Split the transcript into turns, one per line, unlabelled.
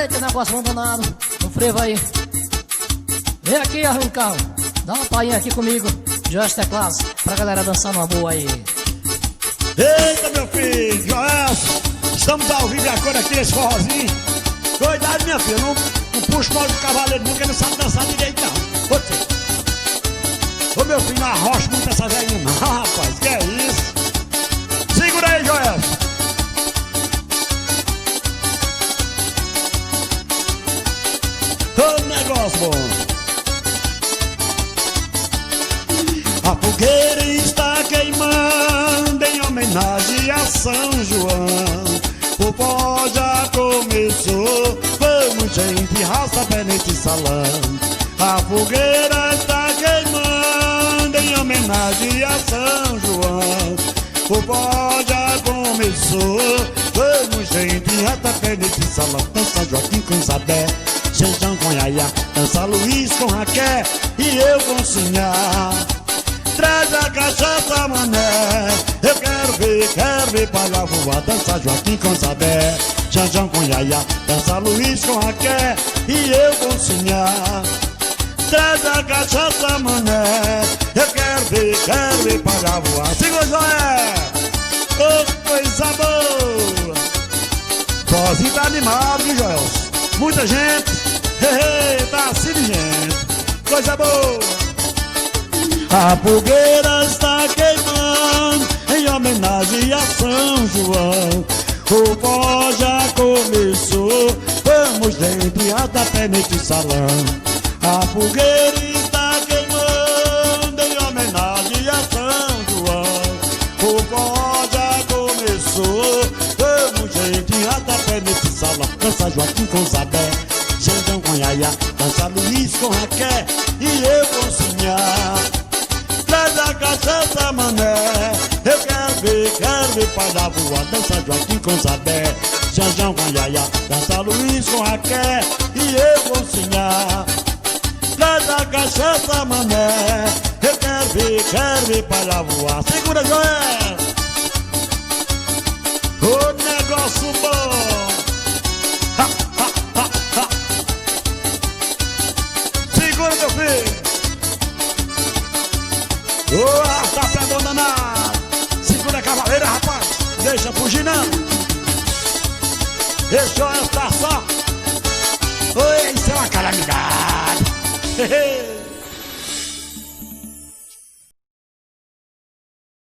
Eita, negócio abandonado. No frevo aí. Vem aqui, Arrancão. Dá uma palhinha aqui comigo. Just Teclados. Pra galera dançar numa boa aí.
Eita, meu filho, Joel, estamos ao vivo agora aqui nesse forrozinho. Cuidado, minha filha, não puxa o mal do cavaleiro não, que não sabe dançar direito não. Ô meu filho, não arrocha muito essa velhinha não, rapaz, que é isso? Segura aí, Joel. Ô negócio bom. A fogueira está queimando em homenagem a São João. O pó já começou, vamos gente, raça pé nesse salão. A fogueira está queimando em homenagem a São João. O pó já começou, vamos gente, raça pé nesse salão. Dança Joaquim com Isabel, Xanxão com Yaya, dança Luiz com Raquel e eu com Sinhá. Traz a cachaça, mané, eu quero ver palha voar. Dança Joaquim com Sabé, Xanxão com Yaya, dança Luiz com Raquel e eu com Sinhá. Traz a cachaça, mané, eu quero ver palha voar. Segura, Joé! Oh, coisa boa! Vozinho tá animado, viu, Joel? Muita gente, tá assim de gente. Coisa boa! A fogueira está queimando em homenagem a São João. O pó já começou, vamos gente, pé neste salão. A fogueira está queimando em homenagem a São João. O pó já começou, vamos gente, pé neste salão. Dança Joaquim com Zabé, Xandão com Yaya, dança Luiz com Raquel e eu com Sinhá. Traz a cachaça, mané, eu quero ver palha voar. Dança Joaquim com Zabé, Xanxão com Yaya, dança Luiz com Raquel e eu com Sinhá. Traz a cachaça, mané, eu quero ver palha voar. Segura, Joel! O negócio bom! Ha, ha, ha, ha. Segura, meu filho! Ô, tá pegando danado. Segura a cavaleira, rapaz. Deixa fugir não. Deixa eu estar só. Oi, isso é uma calamidade.